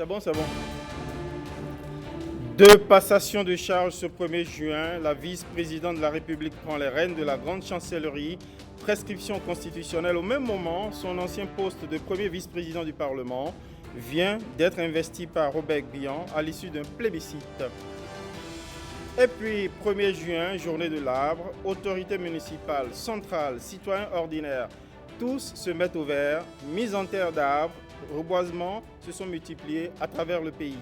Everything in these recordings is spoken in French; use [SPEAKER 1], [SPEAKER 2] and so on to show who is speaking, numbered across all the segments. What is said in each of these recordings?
[SPEAKER 1] C'est bon, c'est bon. De passation de charge ce 1er juin, la vice-présidente de la République prend les rênes de la grande chancellerie, prescription constitutionnelle. Au même moment, son ancien poste de premier vice-président du Parlement vient d'être investi par Robert Bihan à l'issue d'un plébiscite. Et puis, 1er juin, journée de l'arbre, autorités municipales, centrales, citoyens ordinaires, tous se mettent au vert, mise en terre d'arbres, reboisements se sont multipliés à travers le pays.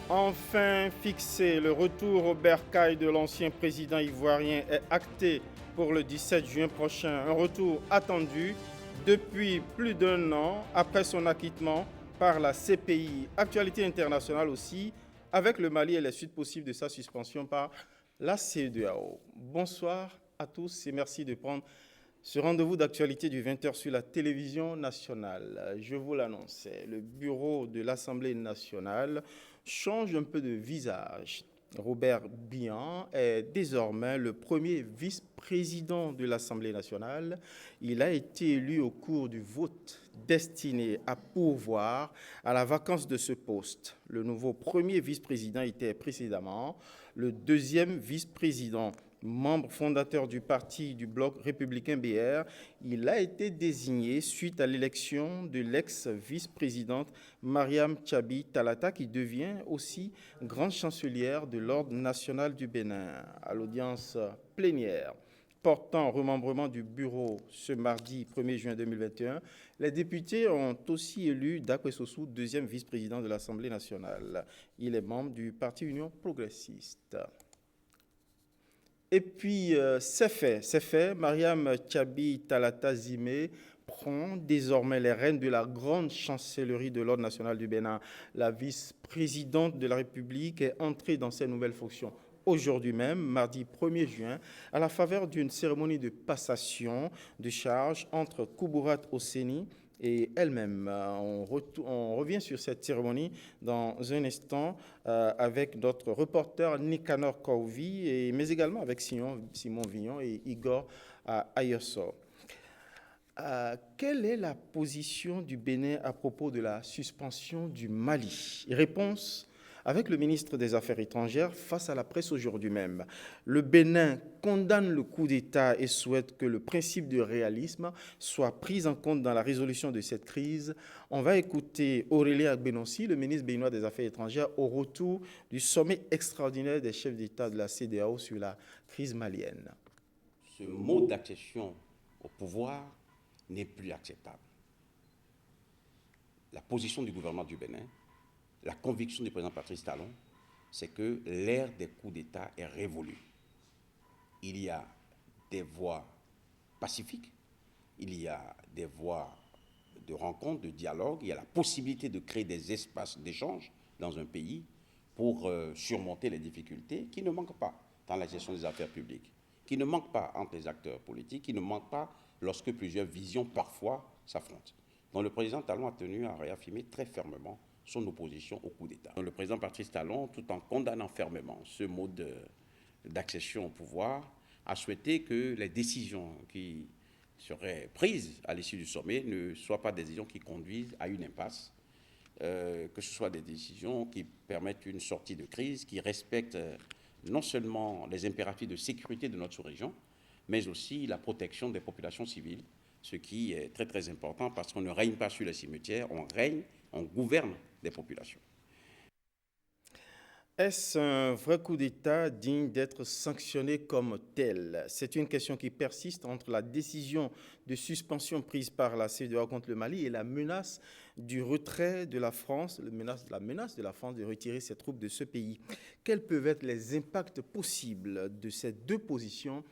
[SPEAKER 1] Enfin fixé, le retour au bercail de l'ancien président ivoirien est acté pour le 17 juin prochain. Un retour attendu depuis plus d'1 an après son acquittement par la CPI. Actualité internationale aussi, avec le Mali et les suites possibles de sa suspension par la CEDEAO. Bonsoir à tous et merci de prendre ce rendez-vous d'actualité du 20h sur la télévision nationale. Je vous l'annonçais, le bureau de l'Assemblée nationale change un peu de visage. Robert Bihan est désormais le premier vice-président de l'Assemblée nationale. Il a été élu au cours du vote destiné à pourvoir à la vacance de ce poste. Le nouveau premier vice-président était précédemment le deuxième vice-président. Membre fondateur du parti du bloc républicain BR, il a été désigné suite à l'élection de l'ex-vice-présidente Mariam Tchabi Talata, qui devient aussi grande chancelière de l'Ordre national du Bénin. À l'audience plénière portant remembrement du bureau ce mardi 1er juin 2021, les députés ont aussi élu Dakwé Sossou, deuxième vice-président de l'Assemblée nationale. Il est membre du parti Union progressiste. Et puis, c'est fait. Mariam Tchabi Talata Zimé prend désormais les rênes de la grande chancellerie de l'Ordre national du Bénin. La vice-présidente de la République est entrée dans ses nouvelles fonctions aujourd'hui même, mardi 1er juin, à la faveur d'une cérémonie de passation de charge entre Kouburat Hosseini et elle-même. On revient sur cette cérémonie dans un instant avec notre reporter Nicanor Kouvi, mais également avec Simon Vignon et Igor Ayosso. Quelle est la position du Bénin à propos de la suspension du Mali? Réponse avec le ministre des Affaires étrangères face à la presse aujourd'hui même. Le Bénin condamne le coup d'État et souhaite que le principe de réalisme soit pris en compte dans la résolution de cette crise. On va écouter Aurélien Agbenonsi, le ministre béninois des Affaires étrangères, au retour du sommet extraordinaire des chefs d'État de la CEDEAO sur la crise malienne.
[SPEAKER 2] Ce mode d'accession au pouvoir n'est plus acceptable. La position du gouvernement du Bénin, la conviction du président Patrice Talon, c'est que l'ère des coups d'État est révolue. Il y a des voies pacifiques, il y a des voies de rencontre, de dialogue, il y a la possibilité de créer des espaces d'échange dans un pays pour surmonter les difficultés qui ne manquent pas dans la gestion des affaires publiques, qui ne manquent pas entre les acteurs politiques, qui ne manquent pas lorsque plusieurs visions parfois s'affrontent. Donc le président Talon a tenu à réaffirmer très fermement son opposition au coup d'État. Le président Patrice Talon, tout en condamnant fermement ce mode d'accession au pouvoir, a souhaité que les décisions qui seraient prises à l'issue du sommet ne soient pas des décisions qui conduisent à une impasse, que ce soit des décisions qui permettent une sortie de crise, qui respectent non seulement les impératifs de sécurité de notre sous-région, mais aussi la protection des populations civiles, ce qui est très très important parce qu'on ne règne pas sur les cimetières, on gouverne des populations.
[SPEAKER 1] Est-ce un vrai coup d'État digne d'être sanctionné comme tel? C'est une question qui persiste entre la décision de suspension prise par la CEDEAO contre le Mali et la menace du retrait de la France, la menace de la France de retirer ses troupes de ce pays. Quels peuvent être les impacts possibles de ces deux positions?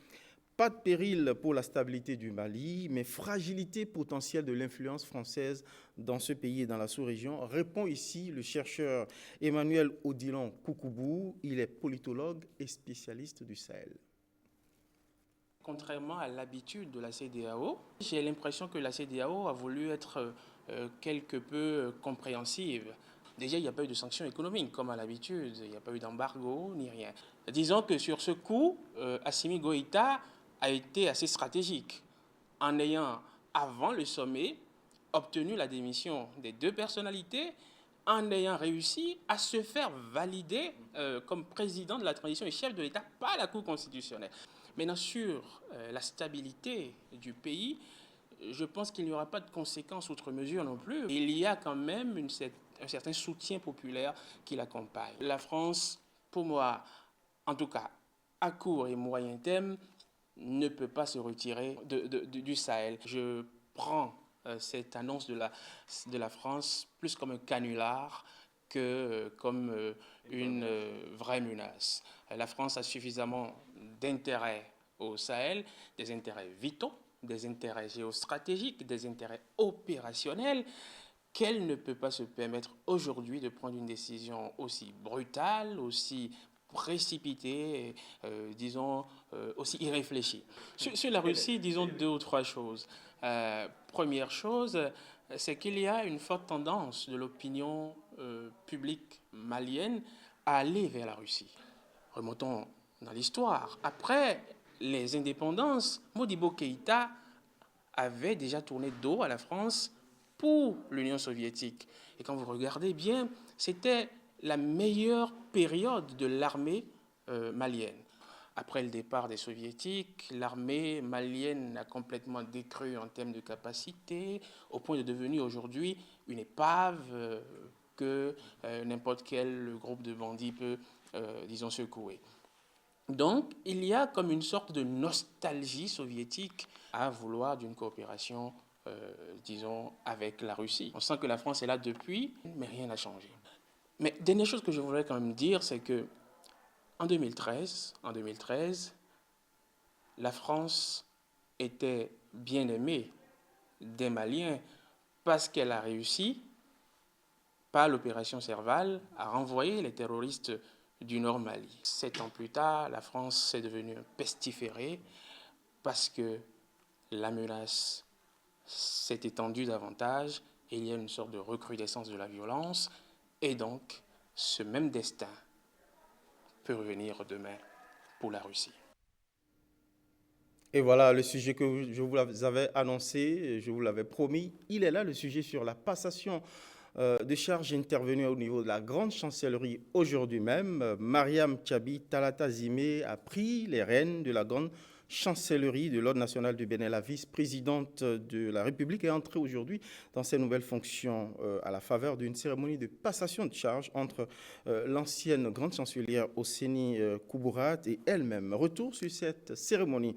[SPEAKER 1] Pas de péril pour la stabilité du Mali, mais fragilité potentielle de l'influence française dans ce pays et dans la sous-région, répond ici le chercheur Emmanuel Odilon Koukoubou. Il est politologue et spécialiste du Sahel.
[SPEAKER 3] Contrairement à l'habitude de la CEDEAO, j'ai l'impression que la CEDEAO a voulu être quelque peu compréhensive. Déjà, il n'y a pas eu de sanctions économiques comme à l'habitude, il n'y a pas eu d'embargo ni rien. Disons que sur ce coup, Assimi Goïta a été assez stratégique en ayant avant le sommet, obtenu la démission des deux personnalités en ayant réussi à se faire valider comme président de la transition et chef de l'État par la Cour constitutionnelle. Maintenant, sur la stabilité du pays, je pense qu'il n'y aura pas de conséquences outre mesure non plus. Il y a quand même un certain soutien populaire qui l'accompagne. La France, pour moi, en tout cas, à court et moyen terme, ne peut pas se retirer du Sahel. Je prends cette annonce de la France plus comme un canular que comme une vraie menace. La France a suffisamment d'intérêts au Sahel, des intérêts vitaux, des intérêts géostratégiques, des intérêts opérationnels, qu'elle ne peut pas se permettre aujourd'hui de prendre une décision aussi brutale, aussi précipitée, disons, aussi irréfléchie. Sur la Russie, disons deux ou trois choses. Première chose, c'est qu'il y a une forte tendance de l'opinion publique malienne à aller vers la Russie. Remontons dans l'histoire. Après les indépendances, Modibo Keïta avait déjà tourné dos à la France pour l'Union soviétique. Et quand vous regardez bien, c'était la meilleure période de l'armée malienne. Après le départ des soviétiques, l'armée malienne a complètement décru en termes de capacité, au point de devenir aujourd'hui une épave que n'importe quel groupe de bandits peut, disons, secouer. Donc, il y a comme une sorte de nostalgie soviétique à vouloir d'une coopération, disons, avec la Russie. On sent que la France est là depuis, mais rien n'a changé. Mais dernière chose que je voudrais quand même dire, c'est que en 2013, la France était bien aimée des Maliens parce qu'elle a réussi, par l'opération Serval, à renvoyer les terroristes du Nord Mali. 7 ans plus tard, la France est devenue un pestiféré parce que la menace s'est étendue davantage et il y a une sorte de recrudescence de la violence et donc ce même destin peut revenir demain pour la Russie.
[SPEAKER 1] Et voilà le sujet que je vous avais annoncé, je vous l'avais promis. Il est là, le sujet sur la passation de charges intervenues au niveau de la grande chancellerie aujourd'hui même. Mariam Tchabi Talata Zimé a pris les rênes de la grande chancellerie de l'Ordre national du Bénin. La vice-présidente de la République est entrée aujourd'hui dans ses nouvelles fonctions à la faveur d'une cérémonie de passation de charges entre l'ancienne grande chancelière Osseni Kouburat et elle-même. Retour sur cette cérémonie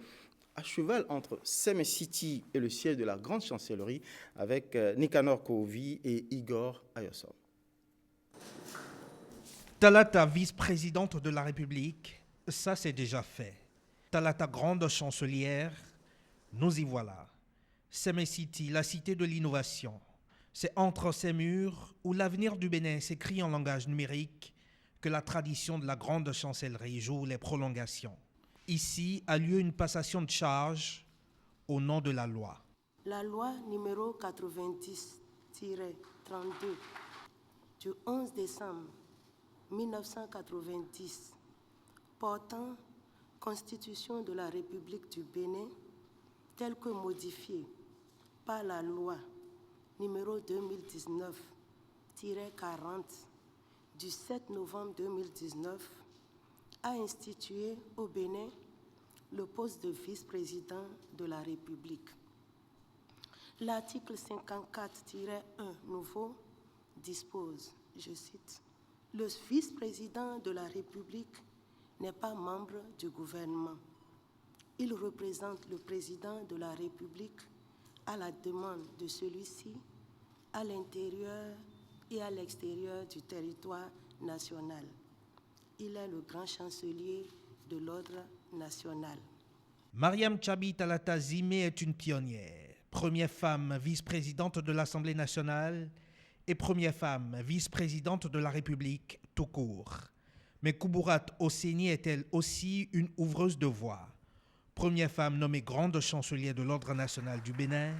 [SPEAKER 1] à cheval entre Semé City et le siège de la grande chancellerie avec Nicanor Kovi et Igor Ayosov.
[SPEAKER 4] Talata, vice-présidente de la République, ça c'est déjà fait. Talata, grande chancelière, nous y voilà. Semé City, la cité de l'innovation. C'est entre ces murs où l'avenir du Bénin s'écrit en langage numérique que la tradition de la grande chancellerie joue les prolongations. Ici a lieu une passation de charges au nom de la loi.
[SPEAKER 5] La loi numéro 90-32 du 11 décembre 1990 portant Constitution de la République du Bénin telle que modifiée par la loi numéro 2019-40 du 7 novembre 2019 a institué au Bénin le poste de vice-président de la République. L'article 54-1 nouveau dispose, je cite, « Le vice-président de la République n'est pas membre du gouvernement. Il représente le président de la République à la demande de celui-ci à l'intérieur et à l'extérieur du territoire national. Il est le grand chancelier de l'ordre national. »
[SPEAKER 4] Mariam Tchabi Talata Zimé est une pionnière, première femme vice-présidente de l'Assemblée nationale et première femme vice-présidente de la République tout court. Mais Kouburat Osseni est elle aussi une ouvreuse de voix. Première femme nommée grande chancelière de l'Ordre national du Bénin,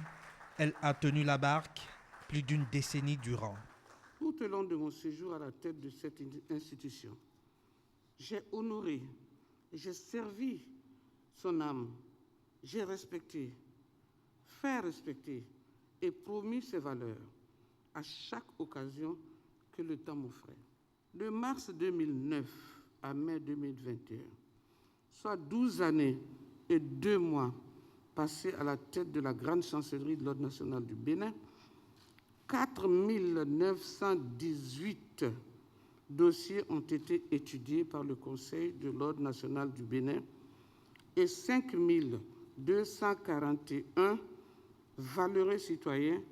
[SPEAKER 4] elle a tenu la barque plus d'une décennie durant.
[SPEAKER 6] Tout au long de mon séjour à la tête de cette institution, j'ai honoré, j'ai servi son âme, j'ai respecté, faire respecter et promu ces valeurs à chaque occasion que le temps m'offrait. De mars 2009 à mai 2021, soit 12 années et 2 mois passés à la tête de la grande chancellerie de l'Ordre national du Bénin, 4 918 dossiers ont été étudiés par le Conseil de l'Ordre national du Bénin et 5 241 valeureux citoyens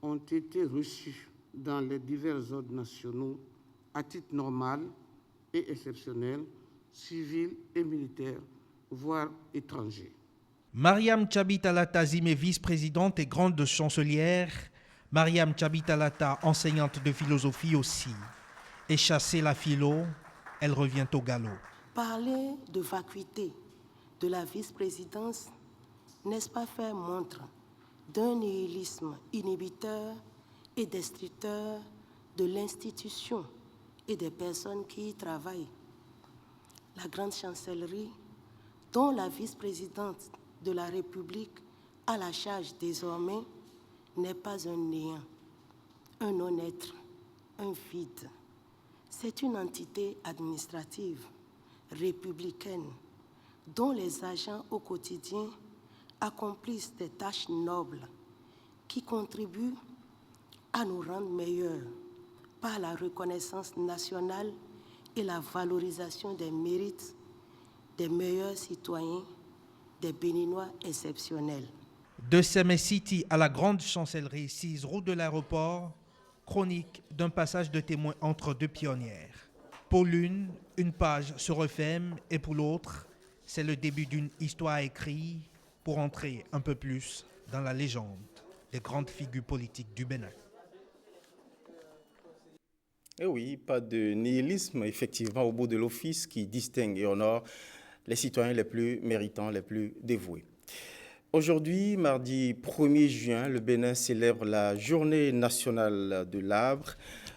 [SPEAKER 6] ont été reçus dans les divers ordres nationaux à titre normal et exceptionnel, civil et militaire, voire étrangers.
[SPEAKER 4] Mariam Tchabi-Tallata Zime, vice-présidente et grande chancelière. Mariam Tchabi-Tallata, enseignante de philosophie aussi. Et chassée la philo, elle revient au galop.
[SPEAKER 5] Parler de vacuité de la vice-présidence, n'est-ce pas faire montre d'un nihilisme inhibiteur et destructeur de l'institution et des personnes qui y travaillent? La grande chancellerie, dont la vice-présidente de la République a la charge désormais, n'est pas un néant, un non-être, un vide. C'est une entité administrative, républicaine, dont les agents au quotidien accomplissent des tâches nobles qui contribuent à nous rendre meilleurs par la reconnaissance nationale et la valorisation des mérites des meilleurs citoyens, des Béninois exceptionnels.
[SPEAKER 4] De Semé City à la grande chancellerie, 6 route de l'aéroport, chronique d'un passage de témoin entre deux pionnières. Pour l'une, une page se referme et pour l'autre, c'est le début d'une histoire écrite pour entrer un peu plus dans la légende des grandes figures politiques du Bénin.
[SPEAKER 1] Et oui, pas de nihilisme, effectivement, au bout de l'office qui distingue et honore les citoyens les plus méritants, les plus dévoués. Aujourd'hui, mardi 1er juin, le Bénin célèbre la Journée nationale de l'arbre.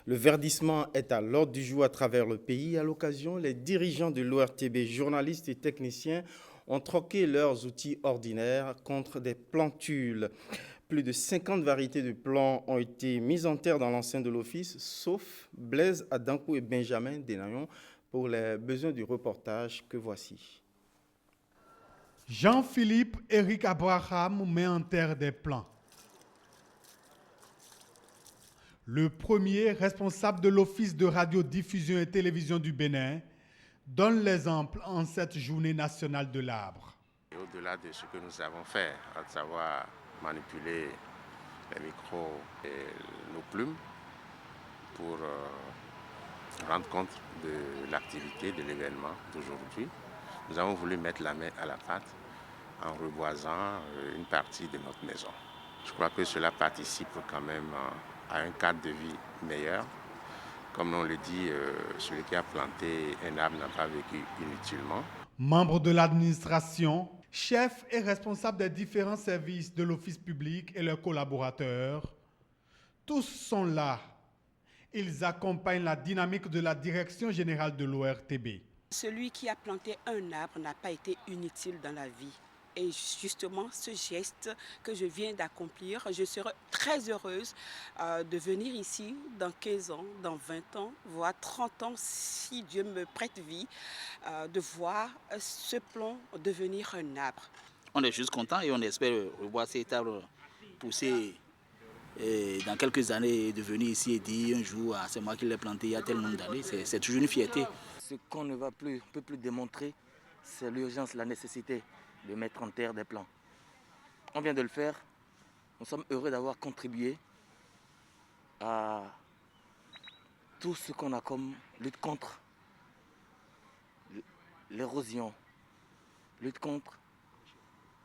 [SPEAKER 1] Le verdissement est à l'ordre du jour à travers le pays. À l'occasion, les dirigeants de l'ORTB, journalistes et techniciens, ont troqué leurs outils ordinaires contre des plantules. Plus de 50 variétés de plants ont été mises en terre dans l'enceinte de l'office, sauf Blaise Adankou et Benjamin Denayon pour les besoins du reportage que voici.
[SPEAKER 7] Jean-Philippe Eric Abraham met en terre des plants. Le premier responsable de l'Office de radiodiffusion et télévision du Bénin donne l'exemple en cette journée nationale de l'arbre.
[SPEAKER 8] Au-delà de ce que nous savons faire, à savoir manipuler les micros et nos plumes pour rendre compte de l'activité de l'événement d'aujourd'hui, nous avons voulu mettre la main à la pâte en reboisant une partie de notre maison. Je crois que cela participe quand même à un cadre de vie meilleur. Comme on le dit, celui qui a planté un arbre n'a pas vécu inutilement.
[SPEAKER 7] Membre de l'administration, chef et responsable des différents services de l'office public et leurs collaborateurs, tous sont là. Ils accompagnent la dynamique de la direction générale de l'ORTB.
[SPEAKER 9] Celui qui a planté un arbre n'a pas été inutile dans la vie. Et justement, ce geste que je viens d'accomplir, je serai très heureuse de venir ici dans 15 ans, dans 20 ans, voire 30 ans, si Dieu me prête vie, de voir ce plant devenir un arbre.
[SPEAKER 10] On est juste content et on espère revoir cet arbre pousser dans quelques années et de venir ici et dire un jour, ah, c'est moi qui l'ai planté il y a tellement d'années. C'est toujours une fierté.
[SPEAKER 11] Ce qu'on ne peut plus démontrer, c'est l'urgence, la nécessité de mettre en terre des plants. On vient de le faire. Nous sommes heureux d'avoir contribué à tout ce qu'on a comme lutte contre l'érosion, lutte contre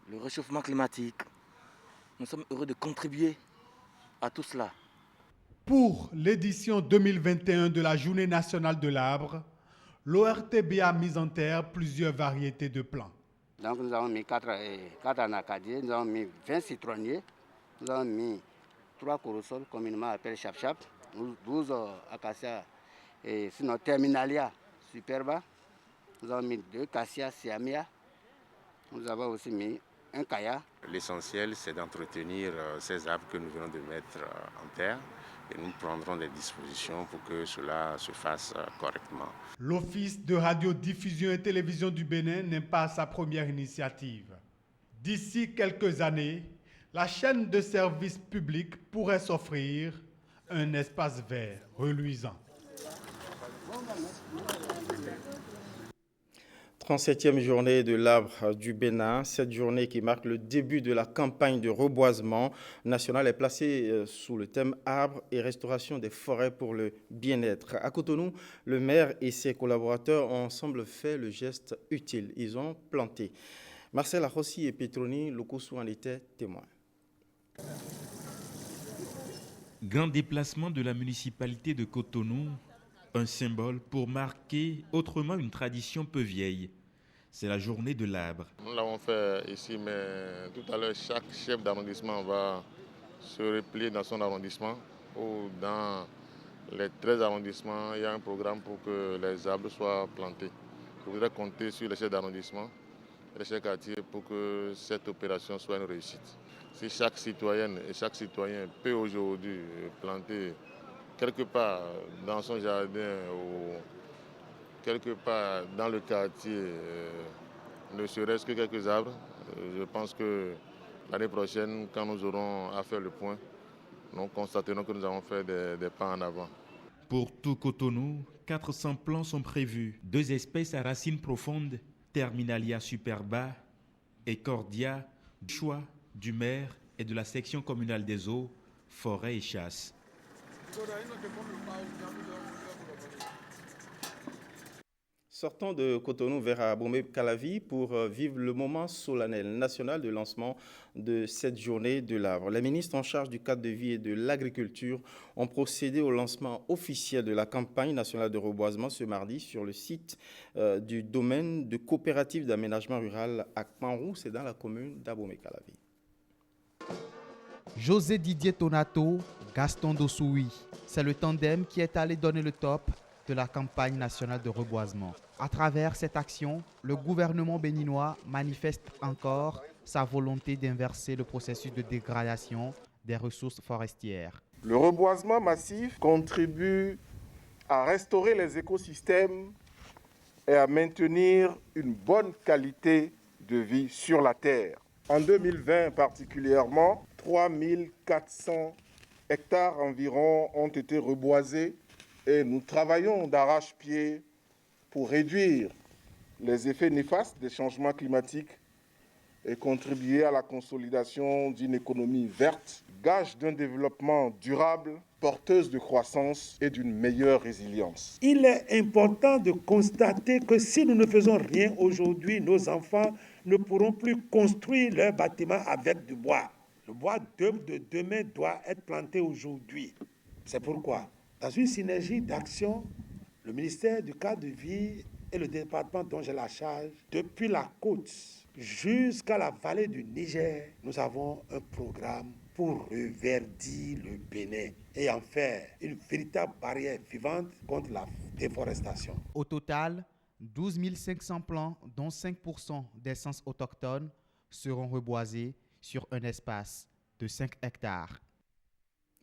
[SPEAKER 11] le réchauffement climatique. Nous sommes heureux de contribuer à tout cela.
[SPEAKER 7] Pour l'édition 2021 de la Journée nationale de l'arbre, l'ORTB a mis en terre plusieurs variétés de plants.
[SPEAKER 12] Donc nous avons mis 4 anacadiers, nous avons mis 20 citronniers, nous avons mis 3 corosols, communément appelés chap-chap, 12 acacias et sinon terminalia superba, nous avons mis 2 cassia siamia, nous avons aussi mis un kaya.
[SPEAKER 8] L'essentiel, c'est d'entretenir ces arbres que nous venons de mettre en terre et nous prendrons des dispositions pour que cela se fasse correctement.
[SPEAKER 7] L'Office de radiodiffusion et télévision du Bénin n'est pas sa première initiative. D'ici quelques années, la chaîne de service public pourrait s'offrir un espace vert reluisant.
[SPEAKER 1] 37e journée de l'arbre du Bénin. Cette journée qui marque le début de la campagne de reboisement national est placée sous le thème arbre et restauration des forêts pour le bien-être. À Cotonou, le maire et ses collaborateurs ont ensemble fait le geste utile. Ils ont planté. Marcel Arossi et Petroni Lokosu en étaient témoins.
[SPEAKER 13] Grand déplacement de la municipalité de Cotonou, un symbole pour marquer autrement une tradition peu vieille. C'est la journée de l'arbre.
[SPEAKER 14] Nous l'avons fait ici, mais tout à l'heure, chaque chef d'arrondissement va se replier dans son arrondissement ou dans les 13 arrondissements. Il y a un programme pour que les arbres soient plantés. Je voudrais compter sur les chefs d'arrondissement et les chefs de quartier pour que cette opération soit une réussite. Si chaque citoyenne et chaque citoyen peut aujourd'hui planter quelque part dans son jardin ou quelque part dans le quartier, ne serait-ce que quelques arbres, je pense que l'année prochaine, quand nous aurons à faire le point, nous constaterons que nous avons fait des pas en avant.
[SPEAKER 13] Pour tout Cotonou, 400 plants sont prévus. 2 espèces à racines profondes, Terminalia superba et Cordia, choix du maire et de la section communale des eaux, forêts et chasse.
[SPEAKER 1] Sortons de Cotonou vers Abomey-Calavi pour vivre le moment solennel national de lancement de cette journée de l'arbre. Les ministres en charge du cadre de vie et de l'agriculture ont procédé au lancement officiel de la campagne nationale de reboisement ce mardi sur le site du domaine de coopérative d'aménagement rural à Kmanrou, c'est dans la commune d'Abomey-Calavi.
[SPEAKER 15] José Didier Tonato, Gaston Dossoui, c'est le tandem qui est allé donner le top de la campagne nationale de reboisement. À travers cette action, le gouvernement béninois manifeste encore sa volonté d'inverser le processus de dégradation des ressources forestières.
[SPEAKER 16] Le reboisement massif contribue à restaurer les écosystèmes et à maintenir une bonne qualité de vie sur la Terre. En 2020 particulièrement, 3400 hectares environ ont été reboisés et nous travaillons d'arrache-pied pour réduire les effets néfastes des changements climatiques et contribuer à la consolidation d'une économie verte, gage d'un développement durable, porteuse de croissance et d'une meilleure résilience.
[SPEAKER 17] Il est important de constater que si nous ne faisons rien aujourd'hui, nos enfants ne pourront plus construire leurs bâtiments avec du bois. Le bois de demain doit être planté aujourd'hui. C'est pourquoi, dans une synergie d'action, le ministère du cadre de vie et le département dont j'ai la charge, depuis la côte jusqu'à la vallée du Niger, nous avons un programme pour reverdir le Bénin et en faire une véritable barrière vivante contre la déforestation.
[SPEAKER 15] Au total, 12 500 plants, dont 5% d'essences autochtones, seront reboisés sur un espace de 5 hectares.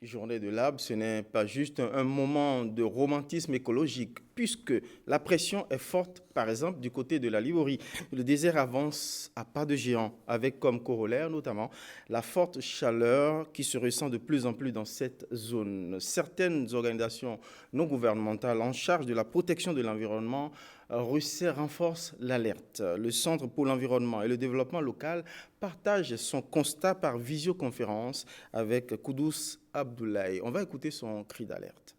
[SPEAKER 1] Journée de l'arbre, ce n'est pas juste un moment de romantisme écologique, puisque la pression est forte, par exemple, du côté de la Liborie. Le désert avance à pas de géant, avec comme corollaire notamment la forte chaleur qui se ressent de plus en plus dans cette zone. Certaines organisations non gouvernementales en charge de la protection de l'environnement renforcent l'alerte. Le Centre pour l'environnement et le développement local partage son constat par visioconférence avec Koudous Abdoulaye. On va écouter son cri d'alerte.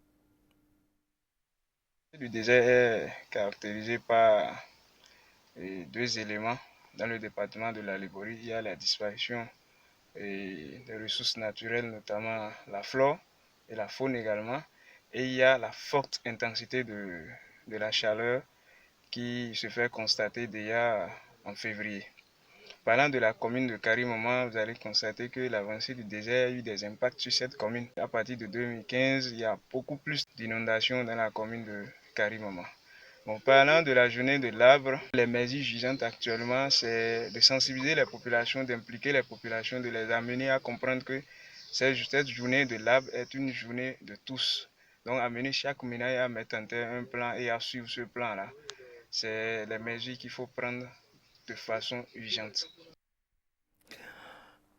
[SPEAKER 18] Le désert est caractérisé par 2 éléments. Dans le département de la Liborie, il y a la disparition des ressources naturelles, notamment la flore et la faune également. Et il y a la forte intensité de la chaleur qui se fait constater déjà en février. Parlant de la commune de Karimama, vous allez constater que l'avancée du désert a eu des impacts sur cette commune. À partir de 2015, il y a beaucoup plus d'inondations dans la commune de Karimama. Bon, parlant de la journée de l'arbre, les mesures urgentes actuellement, c'est de sensibiliser les populations, d'impliquer les populations, de les amener à comprendre que cette journée de l'arbre est une journée de tous. Donc amener chaque ménage à mettre en terre un plan et à suivre ce plan-là. C'est les mesures qu'il faut prendre de façon urgente.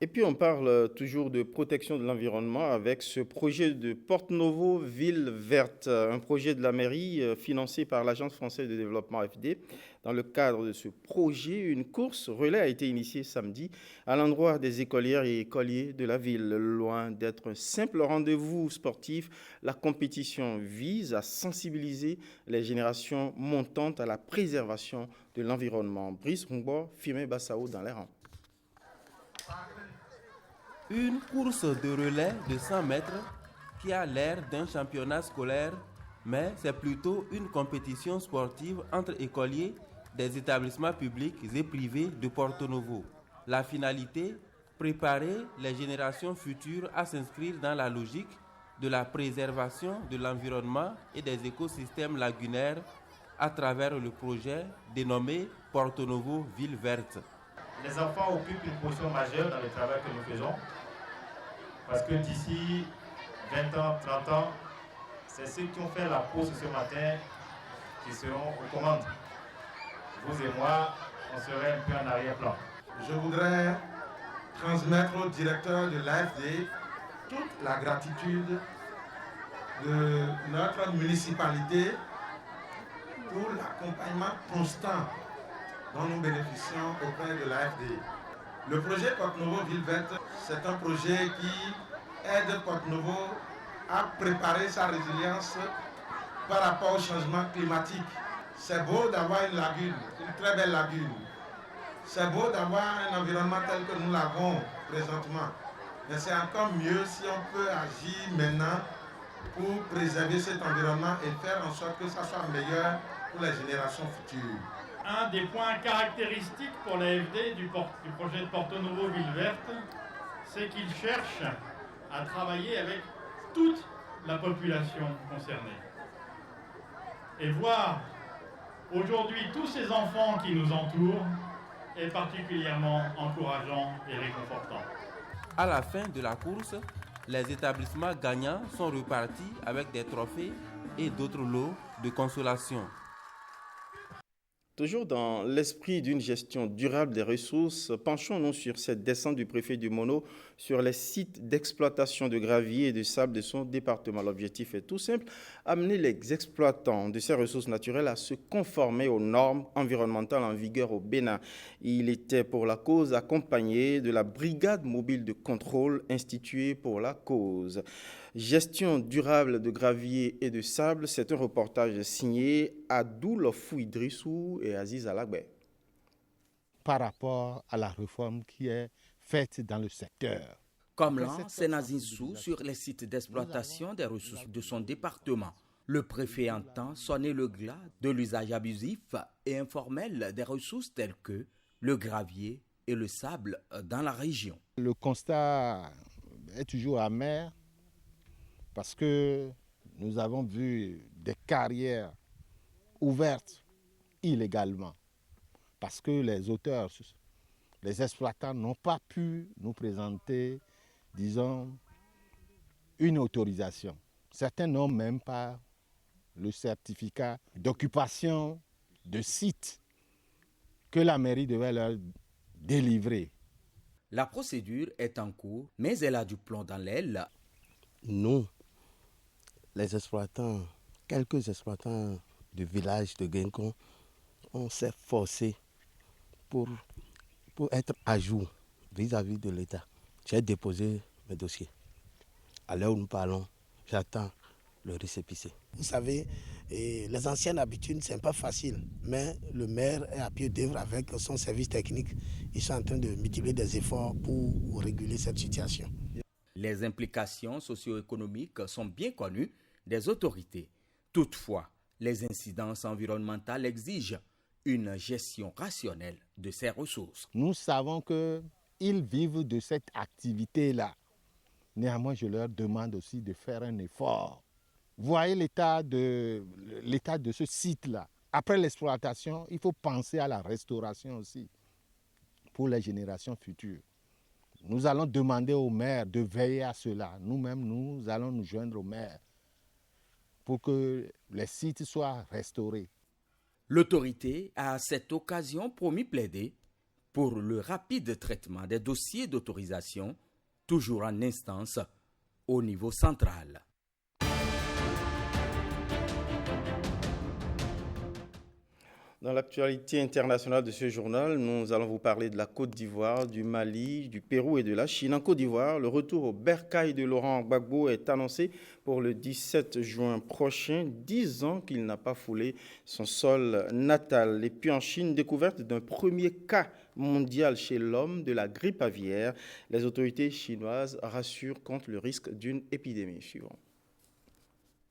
[SPEAKER 1] Et puis on parle toujours de protection de l'environnement avec ce projet de Porto Novo Ville Verte, un projet de la mairie financé par l'Agence française de développement AFD. Dans le cadre de ce projet, une course relais a été initiée samedi à l'endroit des écolières et écoliers de la ville. Loin d'être un simple rendez-vous sportif, la compétition vise à sensibiliser les générations montantes à la préservation de l'environnement. Brice Rungbo, Firmin Bassao dans les rangs.
[SPEAKER 19] Une course de relais de 100 mètres qui a l'air d'un championnat scolaire, mais c'est plutôt une compétition sportive entre écoliers des établissements publics et privés de Porto Novo. La finalité, préparer les générations futures à s'inscrire dans la logique de la préservation de l'environnement et des écosystèmes lagunaires à travers le projet dénommé Porto Novo Ville Verte.
[SPEAKER 20] Les enfants occupent une position majeure dans le travail que nous faisons, parce que d'ici 20 ans, 30 ans, c'est ceux qui ont fait la pause ce matin qui seront aux commandes. Vous et moi, on serait un peu en arrière-plan.
[SPEAKER 21] Je voudrais transmettre au directeur de l'AFD toute la gratitude de notre municipalité pour l'accompagnement constant dont nous bénéficions auprès de l'AFD. Le projet Porto Novo Ville Verte, c'est un projet qui aide Porto Novo à préparer sa résilience par rapport au changement climatique. C'est beau d'avoir une lagune, une très belle lagune. C'est beau d'avoir un environnement tel que nous l'avons présentement. Mais c'est encore mieux si on peut agir maintenant pour préserver cet environnement et faire en sorte que ça soit meilleur pour les générations futures.
[SPEAKER 20] Un des points caractéristiques pour l'AFD du projet de Porto Novo Ville Verte, c'est qu'il cherche à travailler avec toute la population concernée. Et voir aujourd'hui tous ces enfants qui nous entourent est particulièrement encourageant et réconfortant.
[SPEAKER 19] À la fin de la course, les établissements gagnants sont repartis avec des trophées et d'autres lots de consolation.
[SPEAKER 1] Toujours dans l'esprit d'une gestion durable des ressources, penchons-nous sur cette descente du préfet du Mono sur les sites d'exploitation de gravier et de sable de son département. L'objectif est tout simple, amener les exploitants de ces ressources naturelles à se conformer aux normes environnementales en vigueur au Bénin. Il était pour la cause accompagné de la brigade mobile de contrôle instituée pour la cause. Gestion durable de gravier et de sable, c'est un reportage signé Adou Lofou Idrissou et Aziz Alagbe.
[SPEAKER 22] Par rapport à la réforme qui est faite dans le secteur.
[SPEAKER 23] Comme là, c'est Nazizou sur les sites d'exploitation des ressources de son département. Le préfet entend sonner le glas de l'usage abusif et informel des ressources telles que le gravier et le sable dans la région.
[SPEAKER 22] Le constat est toujours amer parce que nous avons vu des carrières ouvertes illégalement. Parce que les auteurs, les exploitants n'ont pas pu nous présenter, disons, une autorisation. Certains n'ont même pas le certificat d'occupation de site que la mairie devait leur délivrer.
[SPEAKER 23] La procédure est en cours, mais elle a du plomb dans l'aile.
[SPEAKER 24] Nous, les exploitants, quelques exploitants du village de Guincon, on s'est forcé pour être à jour vis-à-vis de l'État. J'ai déposé mes dossiers. À l'heure où nous parlons, j'attends le récépissé.
[SPEAKER 25] Vous savez, les anciennes habitudes, ce n'est pas facile, mais le maire est à pied d'œuvre avec son service technique. Ils sont en train de multiplier des efforts pour réguler cette situation.
[SPEAKER 23] Les implications socio-économiques sont bien connues des autorités. Toutefois, les incidences environnementales exigent une gestion rationnelle de ces ressources.
[SPEAKER 22] Nous savons qu'ils vivent de cette activité-là. Néanmoins, je leur demande aussi de faire un effort. Voyez l'état de ce site-là. après l'exploitation, il faut penser à la restauration aussi pour les générations futures. Nous allons demander aux maires de veiller à cela. Nous-mêmes, nous allons nous joindre aux maires pour que les sites soient restaurés.
[SPEAKER 23] L'autorité a à cette occasion promis plaider pour le rapide traitement des dossiers d'autorisation, toujours en instance au niveau central.
[SPEAKER 1] Dans l'actualité internationale de ce journal, nous allons vous parler de la Côte d'Ivoire, du Mali, du Pérou et de la Chine. En Côte d'Ivoire, le retour au bercail de Laurent Gbagbo est annoncé pour le 17 juin prochain, 10 ans qu'il n'a pas foulé son sol natal. Et puis en Chine, découverte d'un premier cas mondial chez l'homme de la grippe aviaire. Les autorités chinoises rassurent contre le risque d'une épidémie. Suivant.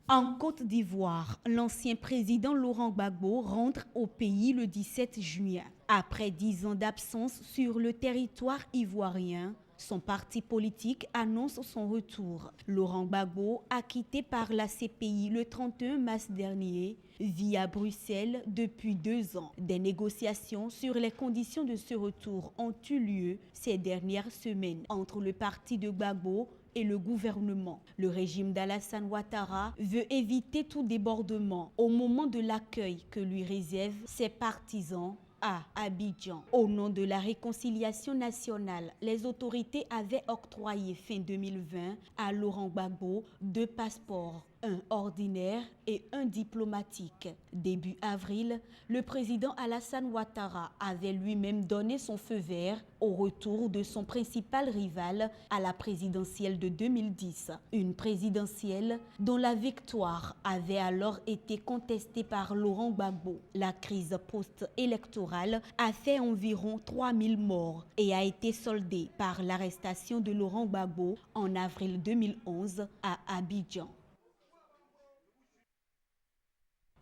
[SPEAKER 2] En Côte d'Ivoire, l'ancien président Laurent Gbagbo rentre au pays le 17 juin. Après 10 ans d'absence sur le territoire ivoirien, son parti politique annonce son retour. Laurent Gbagbo, acquitté par la CPI le 31 mars dernier, vit à Bruxelles depuis 2 ans. Des négociations sur les conditions de ce retour ont eu lieu ces dernières semaines entre le parti de Gbagbo et le gouvernement. Le régime d'Alassane Ouattara veut éviter tout débordement au moment de l'accueil que lui réservent ses partisans à Abidjan. Au nom de la réconciliation nationale, les autorités avaient octroyé fin 2020 à Laurent Gbagbo 2 passeports, un ordinaire et un diplomatique. Début avril, le président Alassane Ouattara avait lui-même donné son feu vert au retour de son principal rival à la présidentielle de 2010. Une présidentielle dont la victoire avait alors été contestée par Laurent Gbagbo. La crise post-électorale a fait environ 3000 morts et a été soldée par l'arrestation de Laurent Gbagbo en avril 2011 à Abidjan.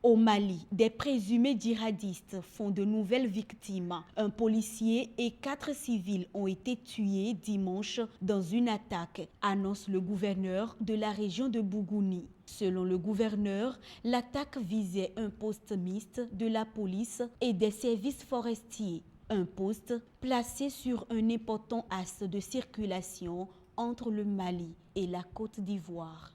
[SPEAKER 2] Au Mali, des présumés djihadistes font de nouvelles victimes. Un policier et 4 civils ont été tués dimanche dans une attaque, annonce le gouverneur de la région de Bougouni. Selon le gouverneur, l'attaque visait un poste mixte de la police et des services forestiers. Un poste placé sur un important axe de circulation entre le Mali et la Côte d'Ivoire.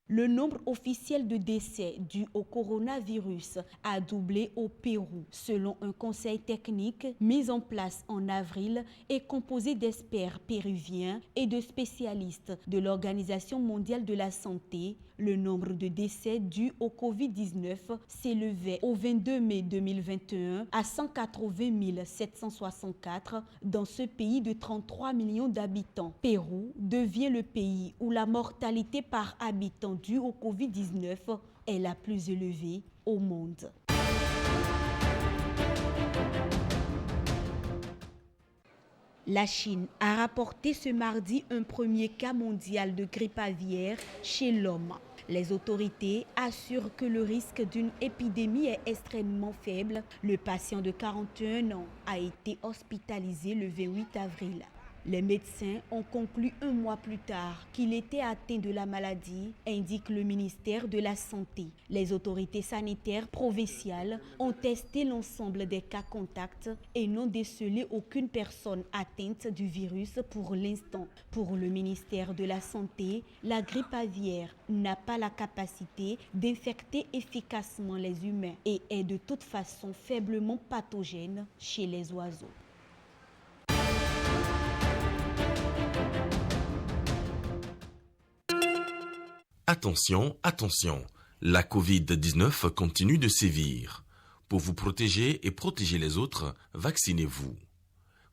[SPEAKER 2] Le nombre officiel de décès dus au coronavirus a doublé au Pérou. Selon un conseil technique mis en place en avril et composé d'experts péruviens et de spécialistes de l'Organisation mondiale de la santé, le nombre de décès dus au Covid-19 s'élevait au 22 mai 2021 à 180 764 dans ce pays de 33 millions d'habitants. Pérou devient le pays où la mortalité par habitant due au Covid-19 est la plus élevée au monde. La Chine a rapporté ce mardi un premier cas mondial de grippe aviaire chez l'homme. Les autorités assurent que le risque d'une épidémie est extrêmement faible. Le patient de 41 ans a été hospitalisé le 28 avril. Les médecins ont conclu 1 mois plus tard qu'il était atteint de la maladie, indique le ministère de la Santé. Les autorités sanitaires provinciales ont testé l'ensemble des cas contacts et n'ont décelé aucune personne atteinte du virus pour l'instant. Pour le ministère de la Santé, la grippe aviaire n'a pas la capacité d'infecter efficacement les humains et est de toute façon faiblement pathogène chez les oiseaux.
[SPEAKER 3] Attention, attention, la Covid-19 continue de sévir. Pour vous protéger et protéger les autres, vaccinez-vous.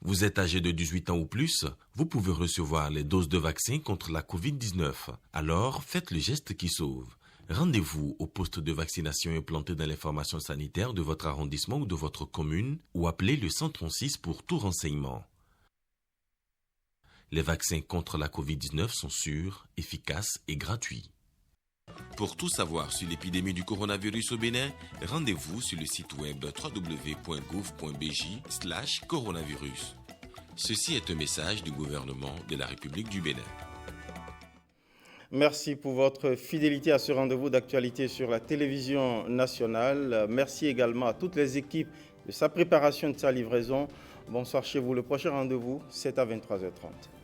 [SPEAKER 3] Vous êtes âgé de 18 ans ou plus, vous pouvez recevoir les doses de vaccin contre la Covid-19. Alors, faites le geste qui sauve. Rendez-vous au poste de vaccination implanté dans l'information sanitaire de votre arrondissement ou de votre commune ou appelez le 136 pour tout renseignement. Les vaccins contre la Covid-19 sont sûrs, efficaces et gratuits. Pour tout savoir sur l'épidémie du coronavirus au Bénin, rendez-vous sur le site web www.gouv.bj/coronavirus. Ceci est un message du gouvernement de la République du Bénin.
[SPEAKER 1] Merci pour votre fidélité à ce rendez-vous d'actualité sur la télévision nationale. Merci également à toutes les équipes de sa préparation et de sa livraison. Bonsoir chez vous. Le prochain rendez-vous, c'est à 23h30.